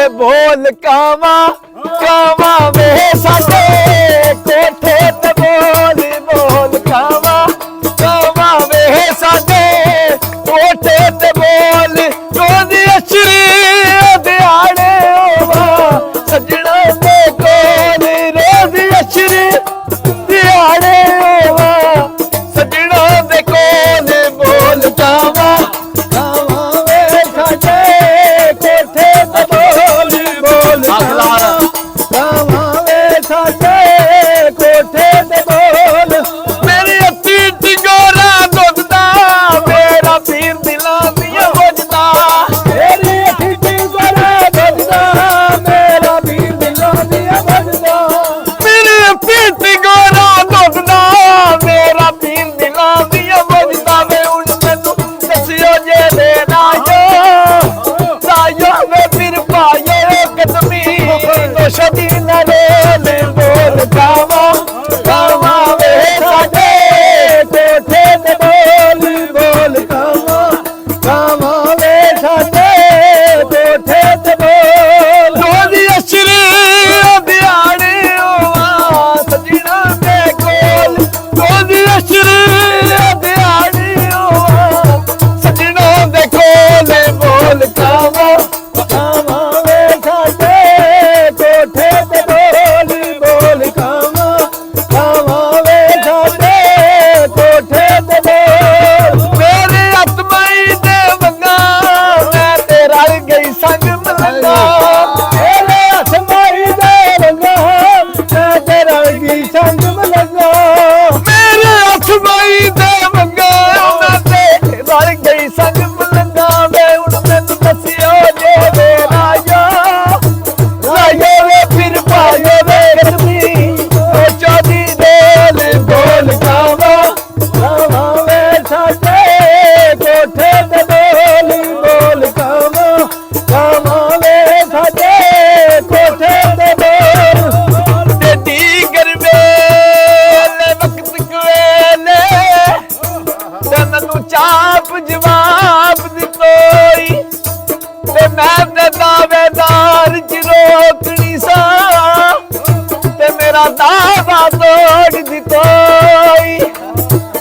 ਬੋਲ ਕਾਵਾ ਕਾਵਾ ਵੇ ਸਾਡੇ ਕੋਠੇ ਤੇ ਬੋਲ ਬੋਲ ਕਾਵਾ ਕਾਵਾ ਵੇ ਸਾਡੇ ਕੋਠੇ ਤੇ ਬੋਲ ਰੋਦੀ ਅਸ਼ਰੀ ਦਿਹਾੜੇ ਹੋਵਾ ਸਜਣਾ ਦੇ ਕੋਲ ਰੋਦੀ ਅਸ਼ਰੀ ਦਿਹਾੜੇ ਹੋਵਾ ਸਜਣਾ ਦੇ ਕੋਲ ਬੋਲ ਕਾਵਾ ਕਾਵਾ ਵੇ ਸਾਡੇ ਕੋਠੇ ਤੇ ਬੋਲ ਬੋਲ ਕਾਵਾ ਵੇ ਸਾਡੇ ਕੋਠੇ ਤੇ ਬੋਲ ਮੇਰੀ ਅੱਤੀ ਟਿਗੋਰਾ ਦੁੱਧਦਾ ਮੇਰਾ ਪੀਰ ਦਿਲਾਂ ਦੀਆਂ ਬੁੱਝਦਾ ਮੇਰੀ ਅੱਤੀ ਟਿਗੋਰਾ ਦੁੱਧਦਾ ਮੇਰਾ ਪੀਰ ਦਿਲਾਂ ਦੀਆਂ ਬੁੱਝਦਾ ਮੇਰੀ ਅੱਤੀ ਟਿਗੋਰਾ ਦੁੱਧਦਾ ਮੇਰਾ ਪੀਰ ਦਿਲਾਂ ਦੀਆਂ ਬੁੱਝਦਾ ਵੇ ਹੁਣ ਮੈਨੂੰ ਦੱਸਿਓ ਜੇ ਦੇ ਰਾਜੋ ਵੇ ਪੀਰ ਪਾਇਓ ਕਦਮੀ ਨੋਸ਼ਦੀ ਨਾ ਰੋਲੇ ਬੋਲ ਕਾਵਾ ਕਾਵਾ ਵੇ ਸਾਡੇ ਕੋਠੇ ਤੇ ਬੋਲ ਬੋਲ ਕਾਵਾ ਕਾਵਾ ਵੇ ਸਾਡੇ ਕੋਠੇ ਤੇ ਬੋਲ ਰੋਦੀ ਅਸ਼ਰੀ ਦਿਹਾੜੇ ਹੋਵਾ ਸਜਣਾ ਦੇ ਕੋਲ ਰੋਦੀ ਅਸ਼ਰੀ ਦਿਹਾੜੇ ਹੋਵਾ ਸਜਣਾ ਦੇ ਕੋਲ ਬੋਲ ਕਾਵਾ ਕਾਵਾ ਵੇ ਸਾਡੇ ਕੋਠੇ ਤੇ ਬੋਲ ਬੋਲ ਕਾਵਾ ਕਾਵਾ ਵੇ ਸਾਡੇ ਕੋਠੇ ਤੇ ਬੋਲ ਮੇਰੇ ਆਤਮਾਈ ਦੇ ਵੰਗਾ ਮੈਂ ਤੇ ਰਲ ਗਈ ਸੰਗ ਮਲੰਗਾ ਮੇਰੇ ਆਤਮਾਈ ਦੇ ਵੰਗਾ ਮੈਂ ਤੇ ਰਲ ਗਈ ਸੰਗ ਮਲੰਗਾ ਮੇਰੇ ਆਤਮਾਈ ਦੇ ਵੰਗਾ ਮੈਂ ਤੇ ਰਲ ਗਈ ਸੰਗ ਮਲੰਗਾ ਵੇ ਹੁਣ ਮੈਨੂੰ ਦੱਸਿਓ ਜੇ ਵੇ ਰਾਜਾ ਰਾਜੋ ਵੇ ਫਿਰ ਪਾਇਓ ਵੇ ਕਦਮੀ ਸੋਚੋ ਦੀ ਬੋਲ ਬੋਲ ਕਾਵਾ ਕਾਵਾ ਵੇ ਸਾਡੇ ਕੋਠੇ ਤੇ ਬੋਲ ਬੋਲ ਕਾਵਾ ਕਾਵਾ ਵੇ ਸਾਡੇ ਕੋਠੇ ਤੇ ਬੋਲ ਡੇਡੀ ਗਰਵੇਲੇ ਵਕਤ ਕਵੇਲੇ ਤੇ ਮੈਨੂੰ ਚਾਪ ਜਵਾਬ ਦਿੱਤੋਈ ਤੇ ਮੈਂ ਤੇ ਦਾਵੇਦਾਰ ਚ ਰੋਕਣੀ ਸਾ ਤੇ ਮੇਰਾ ਦਾਵਾ ਤੋੜ ਦਿੱਤੋਈ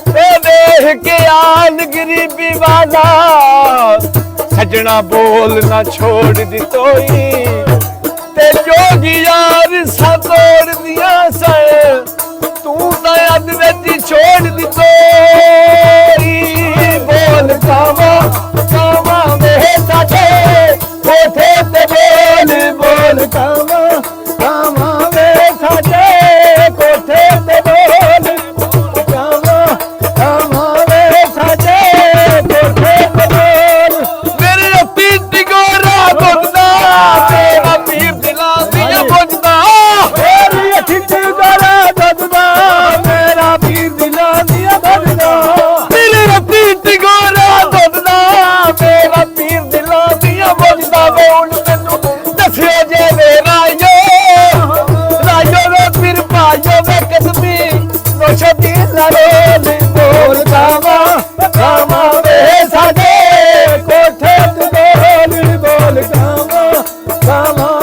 ਤੇ ਵੇਖ ਕੇ ਆਲ ਗਰੀਬੀ ਵਾਲਾ ਸਜਣਾ ਬੋਲ ਨਾ ਛੋੜ ਦਿੱਤੋਈ ਤੇ ਜੋਗੀ ਯਾਰ ਸਾ ਤੋੜ ਦਿਆ ਸੈ ਤੂੰ ਤਾਂ ਅੱਧ ਵਿੱਚ ਹੀ ਛੋੜ ਦਿੱਤੋਈ ਬੋਲ ਕਾਵਾ ਕਾਵਾ ਵੇ ਸਾਡੇ ਕੋਠੇ ਤੇ ਬੋਲ ਬੋਲ ਕਾਵਾ ਕਾਵਾ ਵੇ ਸਾਡੇ ਕੋਠੇ ਤੇ ਬੋਲ ਕਾਵਾ ਕਾਵਾ ਵੇ ਸਾਡੇ ਕੋਠੇ ਤੇ ਬੋਲ ਮੇਰੇ ਅੱਤੀ ਟਿਗੋਰਾ ਦੁੱਧਦਾ ਮੇਰਾ ਪੀਰ ਦਿਲਾਂ ਦੀਆਂ ਬੁੱਝਦਾ ਮੇਰੀ ਅੱਤੀ ਟਿਗੋਰਾ ਦੁੱਧਦਾ ਮੇਰਾ ਪੀਰ ਦਿਲਾਂ ਦੀਆਂ ਬੁੱਝਦਾ ਮੇਰੀ ਅੱਤੀ ਟਿਗੋਰਾ ਦੁੱਧਦਾ ਮੇਰਾ ਪੀਰ ਦਿਲਾਂ ਦੀਆਂ ਬੁੱਝਦਾ ਵੇ ਹੁਣ ਮੈਨੂੰ ਦੱਸਿਓ ਜੇ ਵੇ ਰਾਜੋ ਰਾਜੋ ਵੇ ਫਿਰ ਪਾਇਓ ਵੇ ਕਦਮੀ ਨੋਸ਼ਦੀ ਨਾ ਰੋਲ ਬੋਲ ਕਾਵਾ ਕਾਵਾ ਵੇ ਸਾਡੇ ਕੋਠੇ ਤੇ ਬੋਲ ਬੋਲ ਕਾਵਾ ਕਾਵਾ